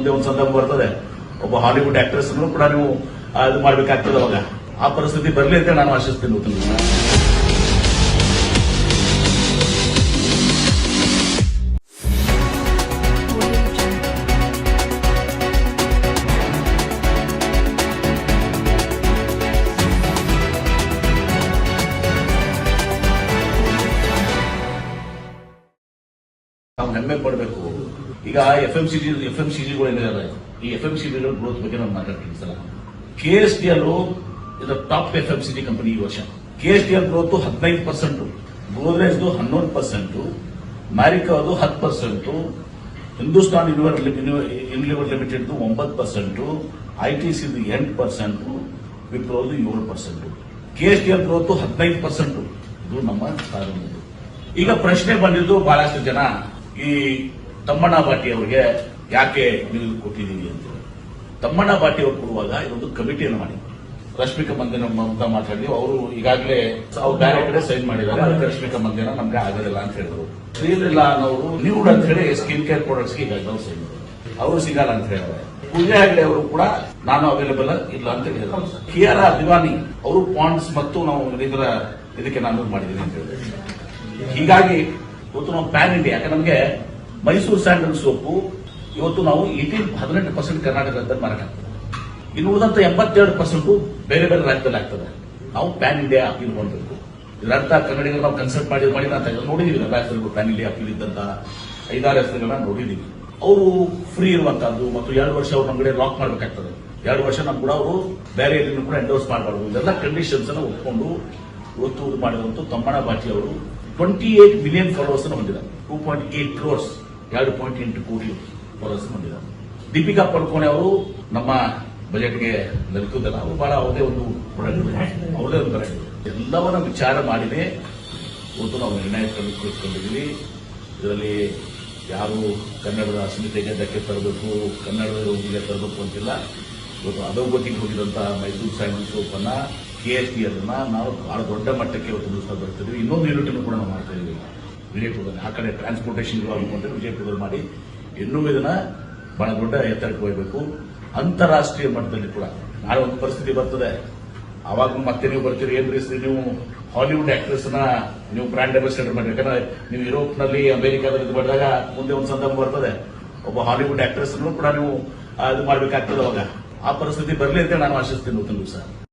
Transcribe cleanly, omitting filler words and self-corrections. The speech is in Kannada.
ಮುಂದೆ ಒಂದು ಸಂದರ್ಭ ಬರ್ತದೆ, ಒಬ್ಬ ಹಾಲಿವುಡ್ ಆಕ್ಟ್ರೆಸ್ ಕೂಡ ನೀವು ಇದು ಮಾಡಬೇಕಾಗ್ತದೆ. ಅವಾಗ ಆ ಪರಿಸ್ಥಿತಿ ಬರಲಿ ಅಂತ ನಾನು ಆಶಿಸ್ತೀನಿ. ನಾವು ಹೆಮ್ಮೆ ಪಡಬೇಕು. ಈಗ ಎಫ್ಎಂಸಿಜಿಗಳು ಏನಿದ್ದಾರೆ, ಈ ಎಫ್ಎಂಸಿಜಿಗಳ ಗ್ರೋತ್ ಬಗ್ಗೆ ನಾನು ಮಾತಾಡ್ತೀನಿ ಸಲ. KSTL ಇದು ಟಾಪ್ ಎಫ್ಎಂಸಿಜಿ ಕಂಪನಿ ಈ ವರ್ಷ. KSTL ಗ್ರೋತ್ 15%, ಗೋದ್ರೇಜ್ದು 11%, ಮ್ಯಾರಿಕಾದು 10%, ಹಿಂದೂಸ್ತಾನ್ ಯೂನಿಲಿವರ್ ಲಿಮಿಟೆಡ್ದು 9%, ITCದು 8%, ವಿಪ್ರೋದು 7%. KSTL growth 15%. ಇದು ನಮ್ಮ ಸಾಧನೆ. ಈಗ ಪ್ರಶ್ನೆ ಬಂದಿದ್ದು ಬಹಳಷ್ಟು ಜನ, ಈ ತಮ್ಮಣ್ಣ ಬಾಟಿ ಅವರಿಗೆ ಯಾಕೆ ನೀವು ಕೊಟ್ಟಿದ್ದೀವಿ ಅಂತ. ತಮ್ಮಣ್ಣ ಬಾಟಿ ಅವರು ಕೊಡುವಾಗ ಇದೊಂದು ಕಮಿಟಿಯನ್ನು ಮಾಡಿ ರಶ್ಮಿಕಾ ಮಂದಿನ ಅಂತ ಮಾತಾಡಿ ಅವರು ಈಗಾಗಲೇ ಅವ್ರು ಬೇರೆ ಕಡೆ ಸೈನ್ ಮಾಡಿದ್ದಾರೆ. ಅದಕ್ಕೆ ರಶ್ಮಿಕಾ ಮಂದಿನ ನಮ್ಗೆ ಆಗೋದಿಲ್ಲ ಅಂತ ಹೇಳಿದ್ರು. ಶ್ರೀಲಿಲ್ಲ ಅನ್ನೋರು ನ್ಯೂಡ್ ಅಂತ ಹೇಳಿ ಸ್ಕಿನ್ ಕೇರ್ ಪ್ರಾಡಕ್ಟ್ಸ್ಗೆ ಈಗಾಗಲೇ ಅವ್ರು ಸೈನ್ ಮಾಡಿದ್ರು. ಅವರು ಸಿಗಲ್ಲ ಅಂತ ಹೇಳಿದ್ದಾರೆ. ಪೂಜೆ ಹೆಗ್ಡೆ ಅವರು ಕೂಡ ನಾನು ಅವೈಲೇಬಲ್ ಇಲ್ಲ ಅಂತ ಹೇಳಿದ್ರು. KR ದಿವಾನಿ ಅವರು ಪಾಂಡ್ಸ್ ಮತ್ತು ನಾವು ಇದಕ್ಕೆ ನಾನು ಮಾಡಿದ್ದೀನಿ ಅಂತ ಹೇಳಿದ್ರು. ಹೀಗಾಗಿ ಇವತ್ತು ನಾವು ಪ್ಯಾನ್ ಇಂಡಿಯಾ, ಯಾಕಂದ್ರೆ ನಮಗೆ ಮೈಸೂರು ಸ್ಯಾಂಡಲ್ ಸೋಪು ಇವತ್ತು ನಾವು 18% ಕರ್ನಾಟಕದಲ್ಲಿ ಮಾರಾಟ ಆಗ್ತದೆ. ಇನ್ನು ಉಳಿದಂತ 82% ಬೇರೆ ಬೇರೆ ರಾಜ್ಯದಲ್ಲಿ ಆಗ್ತದೆ. ನಾವು ಪ್ಯಾನ್ ಇಂಡಿಯಾ ಅಪೀಲ್ ಮಾಡಬೇಕು. ಇದರರ್ಥ ಕನ್ನಡಿಗರು ನಾವು ಕನ್ಸಲ್ಟ್ ಮಾಡಿ ನಾವು ನೋಡಿದೀವಿ. ಎಲ್ಲ ಹೆಸರುಗಳು ಪ್ಯಾನ್ ಇಂಡಿಯಾ ಅಪೀಲ್ ಇದ್ದಂತ 5-6 ಹೆಸರುಗಳನ್ನ ನೋಡಿದೀವಿ. ಅವರು ಫ್ರೀ ಇರುವಂತಹದ್ದು ಮತ್ತು 2 ವರ್ಷ ಅವ್ರ ನಮ್ಗಡೆ ಲಾಕ್ ಮಾಡಬೇಕಾಗ್ತದೆ. 2 ವರ್ಷ ನಮ್ ಕೂಡ ಅವರು ಬೇರೆ ಎಲ್ಲಿನೂ ಕೂಡ ಎಂಡೋರ್ಸ್ ಮಾಡಬಾರ್ದು. ಇದೆಲ್ಲ ಕಂಡೀಷನ್ಸ್ ಅನ್ನು ಒಪ್ಪಿಕೊಂಡು ಇವತ್ತು ಇದು ಮಾಡಿದಂತ ತಮ್ಮಣ್ಣ ಬಾಟಿ ಅವರು 28 ಮಿಲಿಯನ್ ಫಾಲೋವರ್ಸ್ ಹೊಂದಿದ್ದಾರೆ. 2.8 crores, 2.8 ಕೋಟಿ ಫಾಲೋವರ್ಸ್ ಹೊಂದಿದ್ದಾರೆ. ದೀಪಿಕಾ ಪಡುಕೋಣೆ ಅವರು ನಮ್ಮ ಬಜೆಟ್ಗೆ ನಿಲ್ತುವುದಿಲ್ಲ. ಅವರು ಬಹಳ ಅವರದೇ ಒಂದು ಪ್ರಾಡಕ್ಟ್ ಎಲ್ಲವನ್ನ ವಿಚಾರ ಮಾಡಿನೇ ಇವತ್ತು ನಾವು ನಿರ್ಣಯ ತೆಗೆದುಕೊಂಡಿದ್ದೀವಿ. ಇದರಲ್ಲಿ ಯಾರು ಕನ್ನಡದ ಅಸ್ಮಿತೆಗೆ ಧಕ್ಕೆ ತರಬೇಕು, ಕನ್ನಡದ ತರಬೇಕು ಅಂತಿಲ್ಲ. ಇವತ್ತು ಅಧೋಗತಿಗೆ ಹೋಗಿದಂತ ಮೈಸೂರು ಸ್ಯಾಂಡಲ್ ಸೋಪ್ ಅನ್ನ KSTL ನಾವು ಬಹಳ ದೊಡ್ಡ ಮಟ್ಟಕ್ಕೆ ಇವತ್ತು ನಿಲ್ಲಿಸ್ತಾ ಬರ್ತಿದ್ವಿ. ಇನ್ನೊಂದು ಯೂನಿಟ್ ಕೂಡ ನಾವು ಮಾಡ್ತಾ ಇದ್ದೀವಿ ವಿಜಯಪುರದಲ್ಲಿ. ಆ ಕಡೆ ಟ್ರಾನ್ಸ್ಪೋರ್ಟೇಷನ್ ಅನ್ಕೊಂಡ್ರೆ ವಿಜಯಪುರದಲ್ಲಿ ಮಾಡಿ ಇನ್ನೂ ಇದನ್ನ ಬಹಳ ದೊಡ್ಡ ಎತ್ತರಕ್ಕೆ ಹೋಗಬೇಕು. ಅಂತಾರಾಷ್ಟ್ರೀಯ ಮಟ್ಟದಲ್ಲಿ ಕೂಡ ನಾಳೆ ಒಂದು ಪರಿಸ್ಥಿತಿ ಬರ್ತದೆ. ಅವಾಗ ಮತ್ತೆ ನೀವು ಬರ್ತೀರಿ, ಏನ್ರಿ ನೀವು ಹಾಲಿವುಡ್ ಆಕ್ಟ್ರೆಸ್ ನೀವು ಬ್ರಾಂಡ್ ಅಂಬಾಸಿಡರ್ ಮಾಡಿ. ಯಾಕಂದ್ರೆ ನೀವು ಯುರೋಪ್ನಲ್ಲಿ ಅಮೆರಿಕಾದಲ್ಲಿ ಇದು ಮಾಡಿದಾಗ ಮುಂದೆ ಒಂದು ಸಂದರ್ಭ ಬರ್ತದೆ, ಒಬ್ಬ ಹಾಲಿವುಡ್ ಆಕ್ಟ್ರೆಸ್ ಕೂಡ ನೀವು ಇದು ಮಾಡಬೇಕಾಗ್ತದೆ. ಅವಾಗ ಆ ಪರಿಸ್ಥಿತಿ ಬರಲಿ ಅಂತ ನಾನು ಆಶಿಸ್ತೀನಿ.